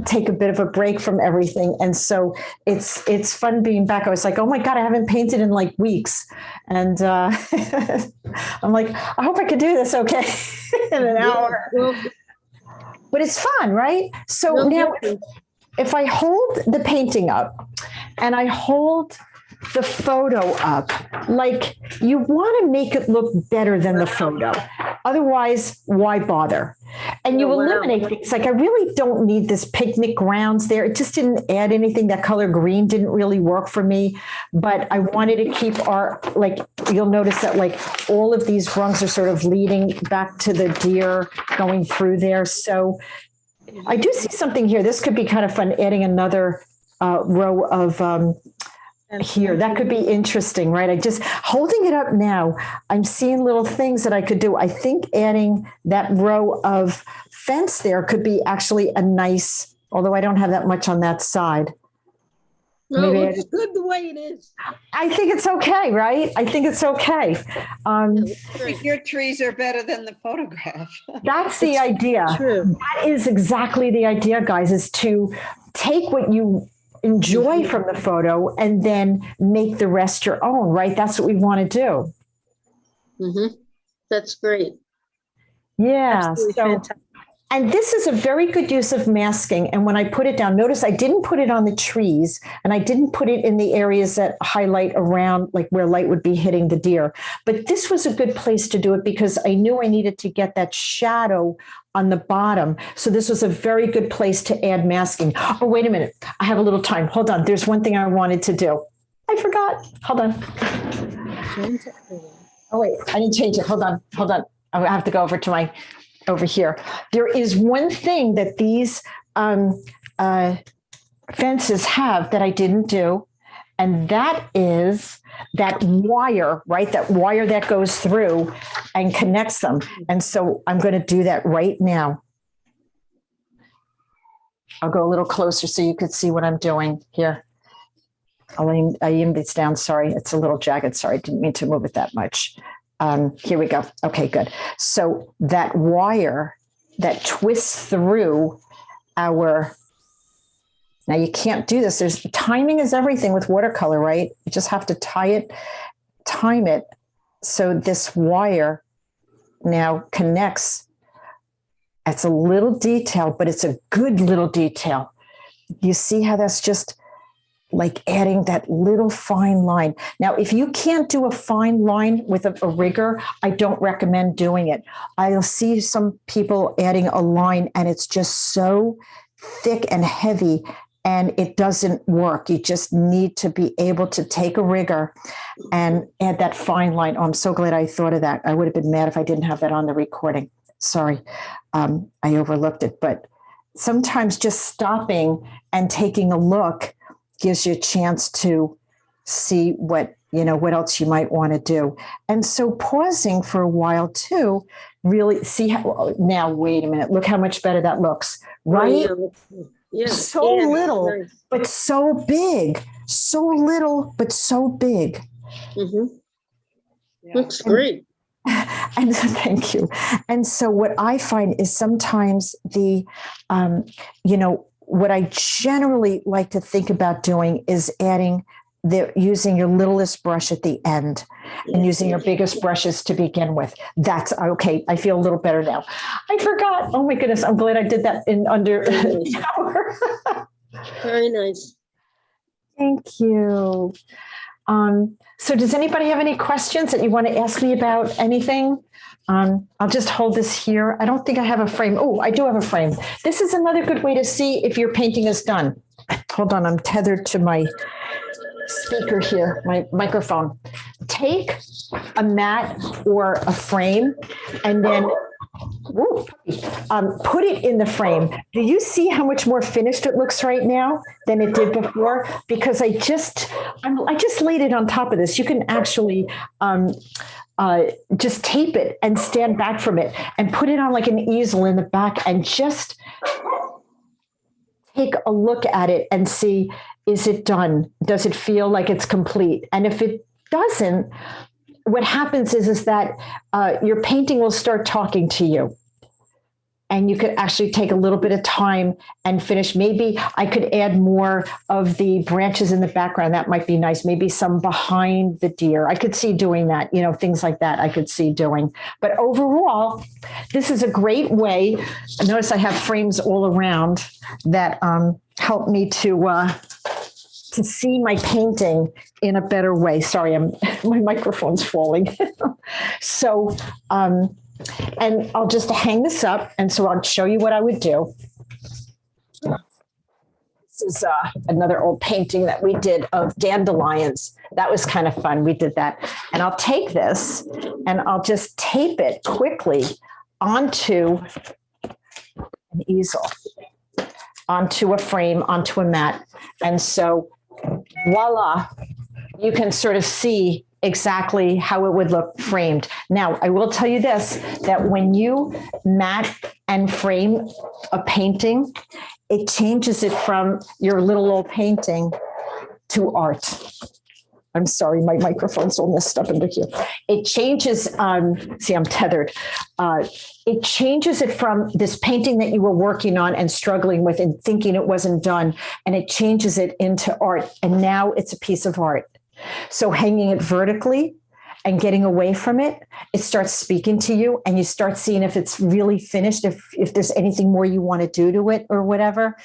take a bit of a break from everything, and so it's fun being back. I was like, oh my god, I haven't painted in like weeks, and I'm like, I hope I could do this okay in an hour. But it's fun, right? So now, if I hold the painting up and I hold the photo up, like, you want to make it look better than the photo. Otherwise, why bother? And you eliminate things like, I really don't need this picnic grounds there. It just didn't add anything. That color green didn't really work for me, but I wanted to keep you'll notice that like all of these rungs are sort of leading back to the deer going through there. So I do see something here. This could be kind of fun, adding another row of here. That could be interesting, right? I just holding it up now, I'm seeing little things that I could do. I think adding that row of fence there could be actually a nice, although I don't have that much on that side. No, it's good the way it is. I think it's okay, right? I think it's okay. I think your trees are better than the photograph. That's the idea. True. That is exactly the idea, guys, is to take what you enjoy from the photo and then make the rest your own, right? That's what we want to do. Mm-hmm. That's great. Yeah. And this is a very good use of masking. And when I put it down, notice I didn't put it on the trees and I didn't put it in the areas that highlight around, like where light would be hitting the deer. But this was a good place to do it because I knew I needed to get that shadow on the bottom. So this was a very good place to add masking. Oh, wait a minute. I have a little time. Hold on. There's one thing I wanted to do. I forgot. Hold on. Oh, wait. I didn't change it. Hold on. I have to go over here. There is one thing that these fences have that I didn't do, and that is that wire, right? That wire that goes through and connects them. And so I'm going to do that right now. I'll go a little closer so you could see what I'm doing here. I aimed this down. Sorry, it's a little jagged. Sorry, didn't mean to move it that much. Here we go. Okay, good. So that wire that twists through now you can't do this. Timing is everything with watercolor, right? You just have to time it. So this wire now connects. It's a little detail, but it's a good little detail. You see how that's just like adding that little fine line. Now, if you can't do a fine line with a rigger, I don't recommend doing it. I'll see some people adding a line and it's just so thick and heavy and it doesn't work. You just need to be able to take a rigger and add that fine line. Oh, I'm so glad I thought of that. I would have been mad if I didn't have that on the recording. Sorry, I overlooked it. But sometimes just stopping and taking a look gives you a chance to see what else you might want to do. And so pausing for a while too, really see how, now, wait a minute, look how much better that looks, right? Yeah. So little, nice. But so big, so little, but so big. Mm-hmm. Yeah. Looks great. And thank you. And so what I find is sometimes what I generally like to think about doing is using your littlest brush at the end and using your biggest brushes to begin with. That's okay. I feel a little better now. I forgot. Oh my goodness. I'm glad I did that in under an hour. Very nice. Thank you. So does anybody have any questions that you want to ask me about anything? I'll just hold this here. I don't think I have a frame. Oh, I do have a frame. This is another good way to see if your painting is done. Hold on, I'm tethered to my speaker here, my microphone. Take a mat or a frame and then Woo. Put it in the frame. Do you see how much more finished it looks right now than it did before? Because I just laid it on top of this. You can actually just tape it and stand back from it and put it on like an easel in the back and just take a look at it and see, is it done? Does it feel like it's complete? And if it doesn't, what happens is that your painting will start talking to you. And you could actually take a little bit of time and finish. Maybe I could add more of the branches in the background. That might be nice. Maybe some behind the deer. I could see doing that, things like that I could see doing. But overall, this is a great way. Notice I have frames all around that help me to see my painting in a better way. Sorry, my microphone's falling. So, and I'll just hang this up. And so I'll show you what I would do. This is another old painting that we did of dandelions. That was kind of fun. We did that. And I'll take this and I'll just tape it quickly onto an easel, onto a frame, onto a mat. And so voila, you can sort of see exactly how it would look framed. Now, I will tell you this, that when you mat and frame a painting, it changes it from your little old painting to art. I'm sorry, my microphone's all messed up into here. It changes, see, I'm tethered. It changes it from this painting that you were working on and struggling with and thinking it wasn't done, and it changes it into art. And now it's a piece of art. So hanging it vertically and getting away from it, it starts speaking to you and you start seeing if it's really finished, if there's anything more you want to do to it or whatever.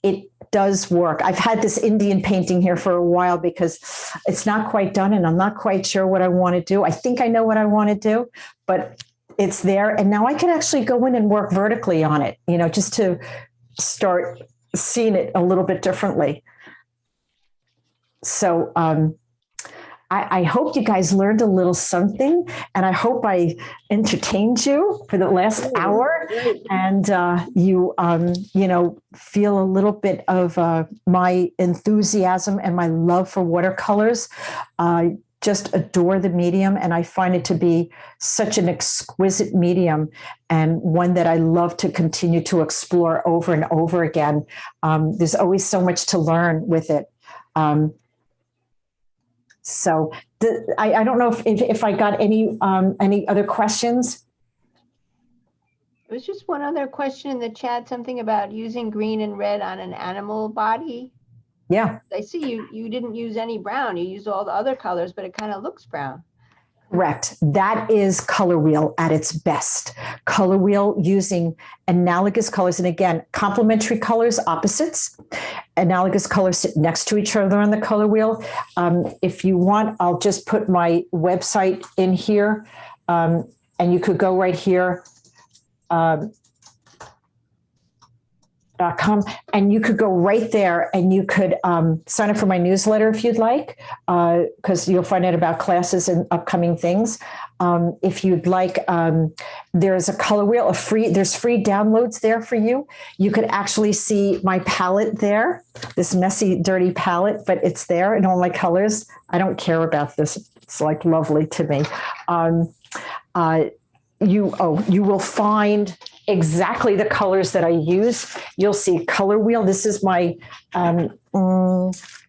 It does work. I've had this Indian painting here for a while because it's not quite done and I'm not quite sure what I want to do. I think I know what I want to do, but it's there. And now I can actually go in and work vertically on it, just to start seeing it a little bit differently. So, I hope you guys learned a little something, and I hope I entertained you for the last hour, and you feel a little bit of my enthusiasm and my love for watercolors. I just adore the medium, and I find it to be such an exquisite medium and one that I love to continue to explore over and over again. There's always so much to learn with it. So I don't know if I got any other questions. There was just one other question in the chat, something about using green and red on an animal body. Yeah. I see you didn't use any brown. You used all the other colors, but it kind of looks brown. Correct. That is color wheel at its best. Color wheel using analogous colors. And again, complementary colors, opposites. Analogous colors sit next to each other on the color wheel. If you want, I'll just put my website in here. And you could go right here. .com, and you could go right there and you could sign up for my newsletter if you'd like, because you'll find out about classes and upcoming things. If you'd like, there's a color wheel, there's free downloads there for you. You could actually see my palette there, this messy, dirty palette, but it's there in all my colors. I don't care about this. It's like lovely to me. You will find exactly the colors that I use. You'll see color wheel. This is my,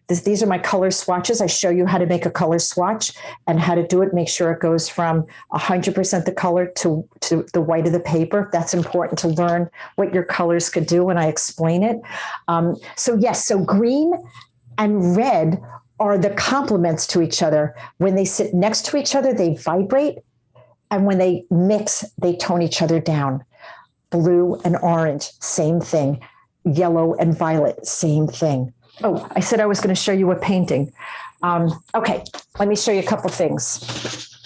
these are my color swatches. I show you how to make a color swatch and how to do it. Make sure it goes from 100% the color to the white of the paper. That's important to learn what your colors could do when I explain it. So green and red are the complements to each other. When they sit next to each other, they vibrate. And when they mix, they tone each other down. Blue and orange, same thing. Yellow and violet, same thing. Oh, I said I was going to show you a painting. Okay, let me show you a couple things.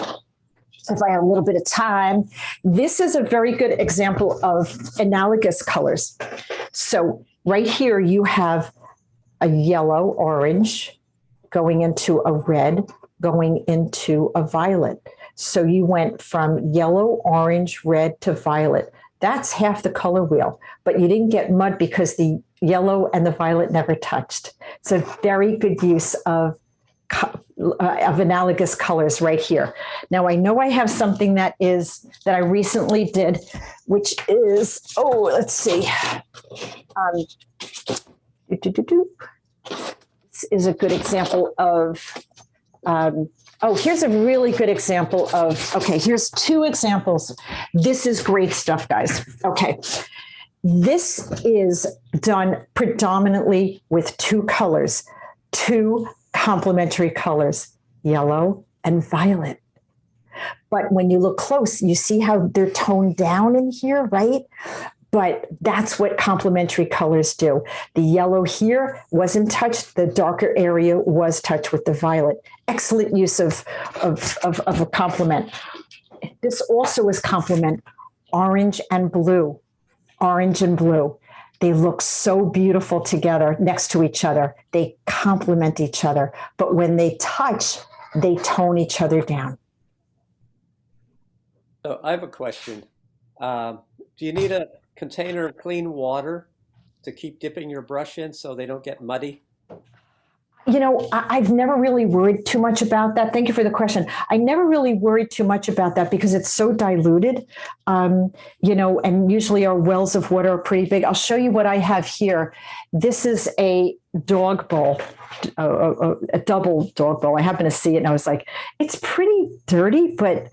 If I have a little bit of time. This is a very good example of analogous colors. So right here you have a yellow, orange, going into a red, going into a violet. So you went from yellow, orange, red to violet. That's half the color wheel, but you didn't get mud because the yellow and the violet never touched. It's a very good use of analogous colors right here. Now I know I have something that I recently did, which is, let's see. This is a good example of, here's a really good example of, here's two examples. This is great stuff, guys. Okay. This is done predominantly with two colors, two complementary colors, yellow and violet. But when you look close, you see how they're toned down in here, right? But that's what complementary colors do. The yellow here wasn't touched. The darker area was touched with the violet. Excellent use of a complement. This also is complement, orange and blue. Orange and blue. They look so beautiful together next to each other. They complement each other. But when they touch, they tone each other down. So I have a question. Do you need a container of clean water to keep dipping your brush in so they don't get muddy? You know, I've never really worried too much about that. Thank you for the question. I never really worried too much about that because it's so diluted, and usually our wells of water are pretty big. I'll show you what I have here. This is a dog bowl, a double dog bowl. I happened to see it and I was like, it's pretty dirty, but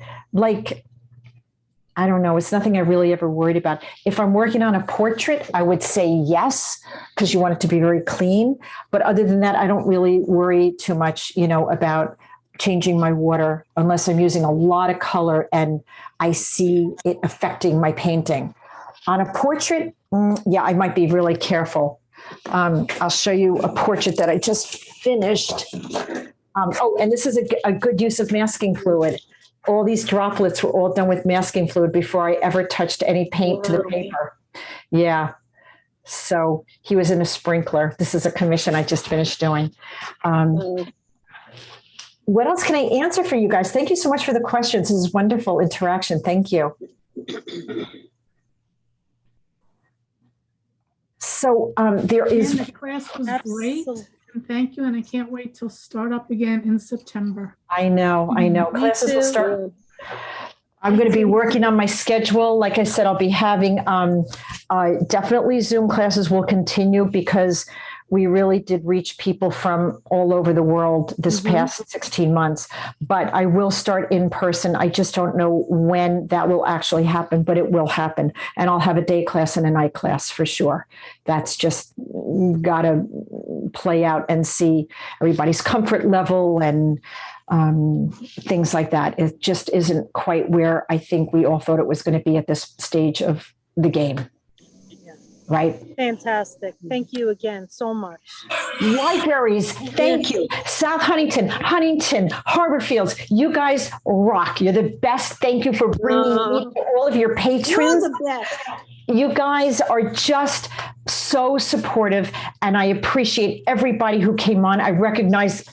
I don't know. It's nothing I really ever worried about. If I'm working on a portrait, I would say yes, because you want it to be very clean. But other than that, I don't really worry too much, about changing my water unless I'm using a lot of color and I see it affecting my painting. On a portrait, I might be really careful. I'll show you a portrait that I just finished. And this is a good use of masking fluid. All these droplets were all done with masking fluid before I ever touched any paint to the paper. Yeah. So he was in a sprinkler. This is a commission I just finished doing. What else can I answer for you guys? Thank you so much for the questions. This is wonderful interaction. Thank you. So there is. The class was great. And thank you. And I can't wait till start up again in September. I know. Classes will start. I'm going to be working on my schedule. Like I said, I'll be having definitely Zoom classes will continue because we really did reach people from all over the world this past 16 months. But I will start in person. I just don't know when that will actually happen, but it will happen. And I'll have a day class and a night class for sure. That's just got to play out and see everybody's comfort level and things like that. It just isn't quite where I think we all thought it was going to be at this stage of the game. Right? Fantastic. Thank you again so much. Libraries, thank you. South Huntington, Harborfields, you guys rock. You're the best. Thank you for bringing me to all of your patrons. You're the best. You guys are just so supportive, and I appreciate everybody who came on. I recognize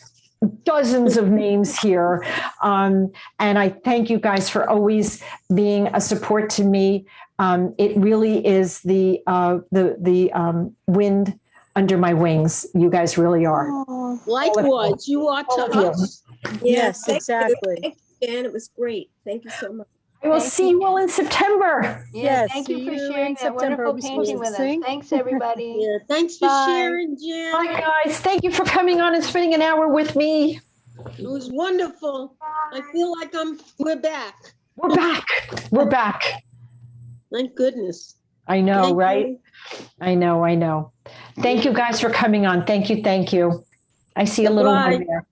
dozens of names here, and I thank you guys for always being a support to me. It really is the wind under my wings. You guys really are. Likewise, you are to us. Yes, exactly. Thank you, Jan. It was great. Thank you so much. I will see you all in September. Yes, Thank you see for you sharing in that September. wonderful We're painting supposed with to us. sing. Thanks, everybody. Yeah, thanks for Bye. sharing, Jan. Bye, guys. Thank you for coming on and spending an hour with me. It was wonderful. I feel like we're back. We're back. We're back. Thank goodness. I know, Thank right? you. I know. Thank you guys for coming on. Thank you. I see a little Bye. one there.